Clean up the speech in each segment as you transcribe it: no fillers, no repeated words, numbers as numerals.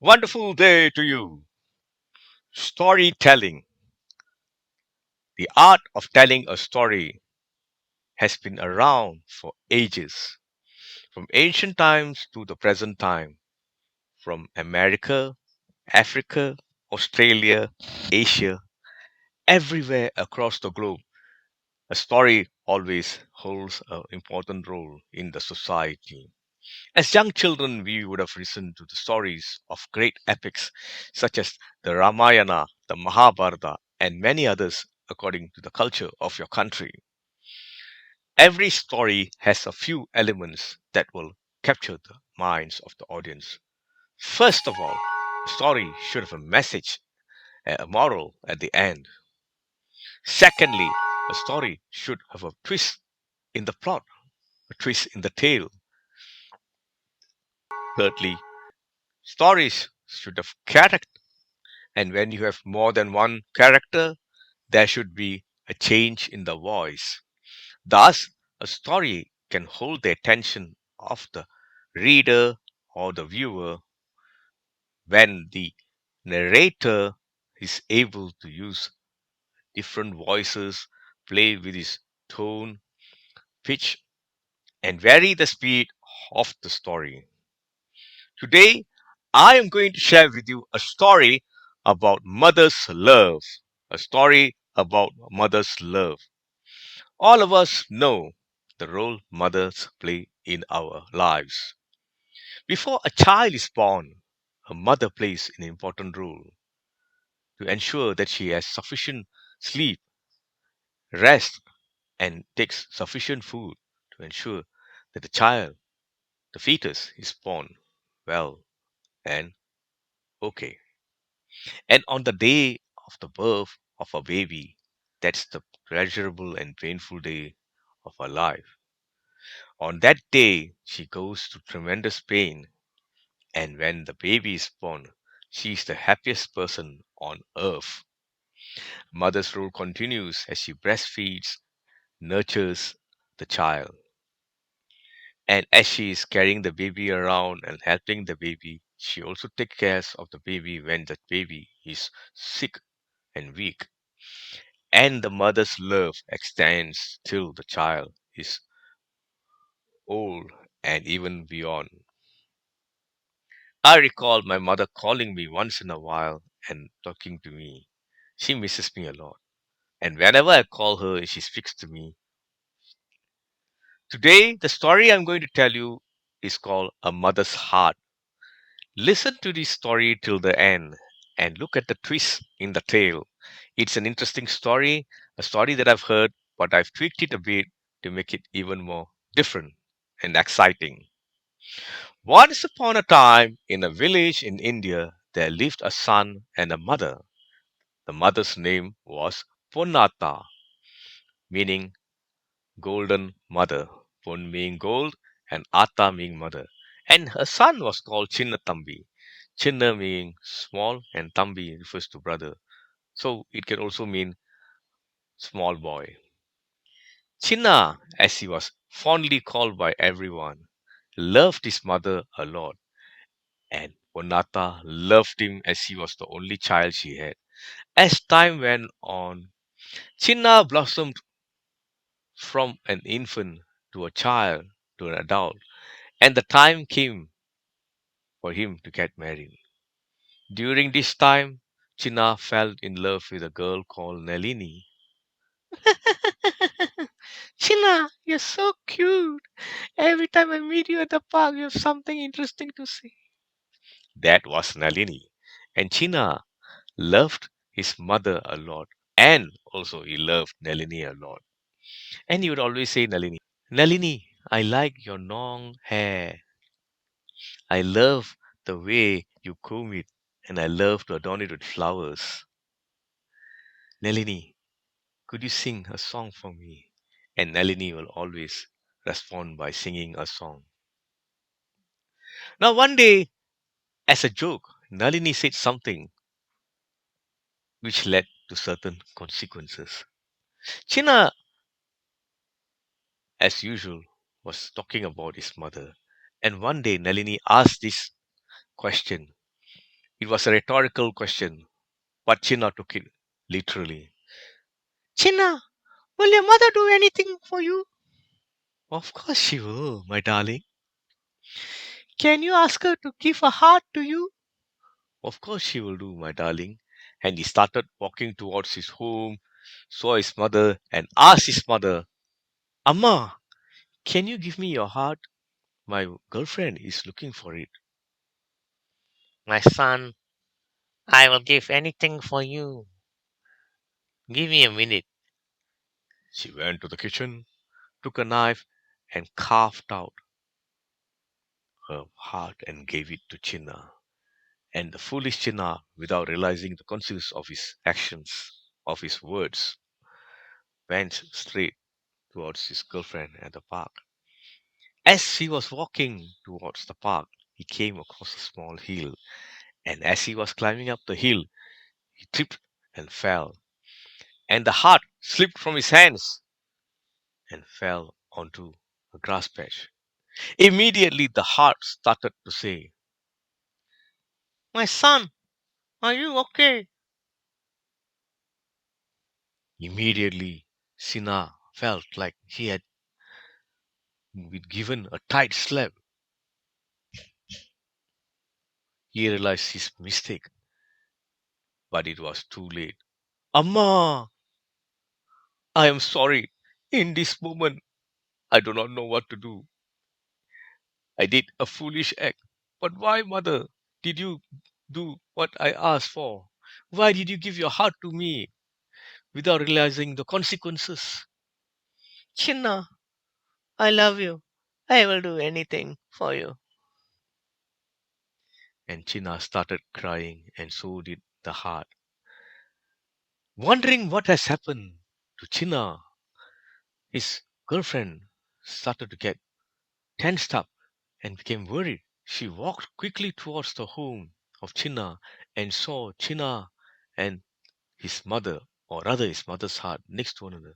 Wonderful day to you. Storytelling. The art of telling a story has been around for ages, from ancient times to the present time, from America, Africa, Australia, Asia, everywhere across the globe. A story always holds an important role in the society. As young children, we would have listened to the stories of great epics such as the Ramayana, the Mahabharata, and many others according to the culture of your country. Every story has a few elements that will capture the minds of the audience. First of all, a story should have a message, a moral at the end. Secondly, a story should have a twist in the plot, a twist in the tale. Thirdly, stories should have character. And when you have more than one character, there should be a change in the voice. Thus, a story can hold the attention of the reader or the viewer when the narrator is able to use different voices, play with his tone, pitch, and vary the speed of the story. Today, I am going to share with you a story about mother's love. A story about mother's love. All of us know the role mothers play in our lives. Before a child is born, a mother plays an important role to ensure that she has sufficient sleep, rest, and takes sufficient food to ensure that the child, the fetus, is born well and okay. And on the day of the birth of a baby, that's the pleasurable and painful day of her life. On that day, she goes through tremendous pain, and when the baby is born, she is the happiest person on earth. Mother's role continues as she breastfeeds, nurtures the child. And as she is carrying the baby around and helping the baby, she also takes care of the baby when the baby is sick and weak. And the mother's love extends till the child is old and even beyond. I recall my mother calling me once in a while and talking to me. She misses me a lot. And whenever I call her, she speaks to me. Today, the story I'm going to tell you is called A Mother's Heart. Listen to this story till the end and look at the twist in the tale. It's an interesting story, a story that I've heard, but I've tweaked it a bit to make it even more different and exciting. Once upon a time, in a village in India, there lived a son and a mother. The mother's name was Ponnata, meaning golden mother. Pon meaning gold and Ata meaning mother. And her son was called Chinnatambi. Chinna meaning small and Tambi refers to brother. So it can also mean small boy. Chinna, as he was fondly called by everyone, loved his mother a lot. And Ponnata loved him as he was the only child she had. As time went on, Chinna blossomed from an infant to a child to an adult, and the time came for him to get married. During this time, Chinna fell in love with a girl called Nalini. Chinna, you're so cute. Every time I meet you at the park, you have something interesting to say. That was Nalini. And Chinna loved his mother a lot. And also, he loved Nalini a lot. And he would always say, Nalini, I like your long hair. I love the way you comb it. And I love to adorn it with flowers. Nalini, could you sing a song for me? And Nalini will always respond by singing a song. Now, one day, as a joke, Nalini said something which led to certain consequences. Chinna, as usual, was talking about his mother. And one day, Nalini asked this question. It was a rhetorical question, but Chinna took it literally. Chinna, will your mother do anything for you? Of course she will, my darling. Can you ask her to give a heart to you? Of course she will do, my darling. And he started walking towards his home, saw his mother, and asked his mother, Amma, can you give me your heart? My girlfriend is looking for it. My son, I will give anything for you. Give me a minute. She went to the kitchen, took a knife, and carved out her heart and gave it to Chinna. And the foolish Chinna, without realizing the consequence of his actions, of his words, went straight towards his girlfriend at the park. As he was walking towards the park, he came across a small hill, and as he was climbing up the hill, he tripped and fell, and the heart slipped from his hands and fell onto a grass patch. Immediately, the heart started to say, My son, are you okay? Immediately, Sina felt like he had been given a tight slap. He realized his mistake, but it was too late. Amma, I am sorry. In this moment, I do not know what to do. I did a foolish act. But why, mother, did you do what I asked for? Why did you give your heart to me without realizing the consequences? Chinna, I love you. I will do anything for you. And Chinna started crying, and so did the heart. Wondering what has happened to Chinna, his girlfriend started to get tensed up and became worried. She walked quickly towards the home of Chinna and saw Chinna and his mother, or rather his mother's heart, next to one another.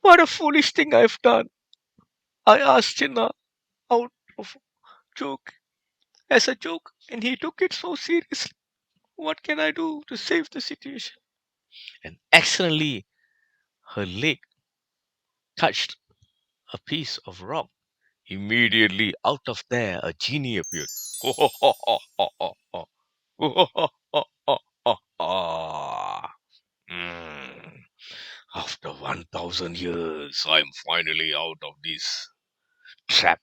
What a foolish thing I've done! I asked Chinna out of joke, as a joke, and he took it so seriously. What can I do to save the situation? And accidentally, her leg touched a piece of rock. Immediately, out of there, a genie appeared. Mm. After 1,000 years, I'm finally out of this trap,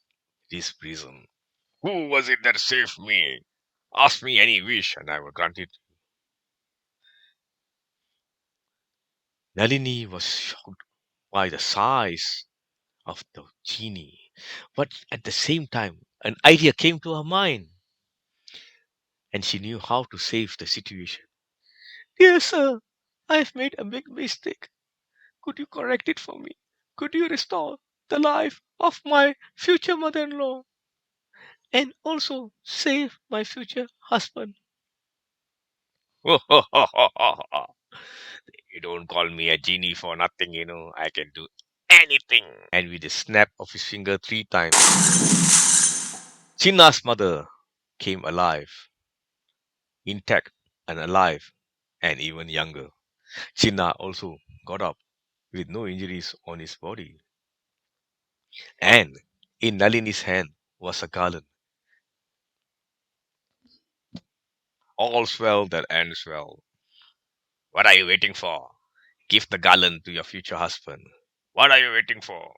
this prison. Who was it that saved me? Ask me any wish, and I will grant it. Nalini was shocked by the size of the genie, but at the same time, an idea came to her mind, and she knew how to save the situation. Dear sir, I've made a big mistake. Could you correct it for me? Could you restore the life of my future mother in law and also save my future husband? You don't call me a genie for nothing, I can do anything. And with a snap of his finger 3 times, Chinna's mother came alive, intact and alive, and even younger. Chinna also got up with no injuries on his body. And in Nalini's hand was a garland. All's well that ends well. What are you waiting for? Give the garland to your future husband. What are you waiting for?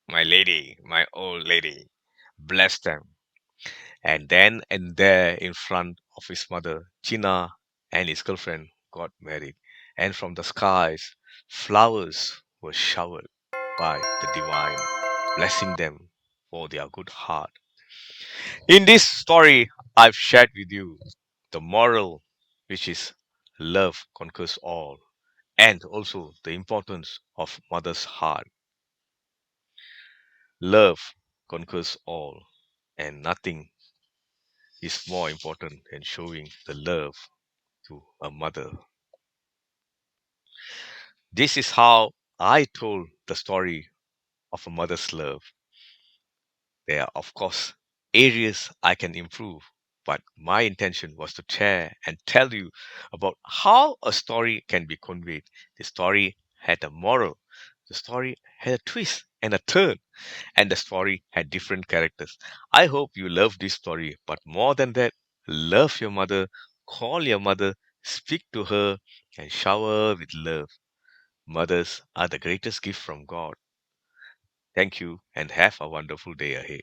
My lady, my old lady. Bless them. And then and there in front of his mother, China and his girlfriend got married. And from the skies, flowers were showered by the divine, blessing them for their good heart. In this story, I've shared with you the moral, which is love conquers all, and also the importance of mother's heart. Love conquers all, and nothing is more important than showing the love to a mother. This is how I told the story of a mother's love. There are, of course, areas I can improve, but my intention was to share and tell you about how a story can be conveyed. The story had a moral, the story had a twist and a turn, and the story had different characters. I hope you love this story, but more than that, love your mother, call your mother, speak to her, and shower her with love. Mothers are the greatest gift from God. Thank you and have a wonderful day ahead.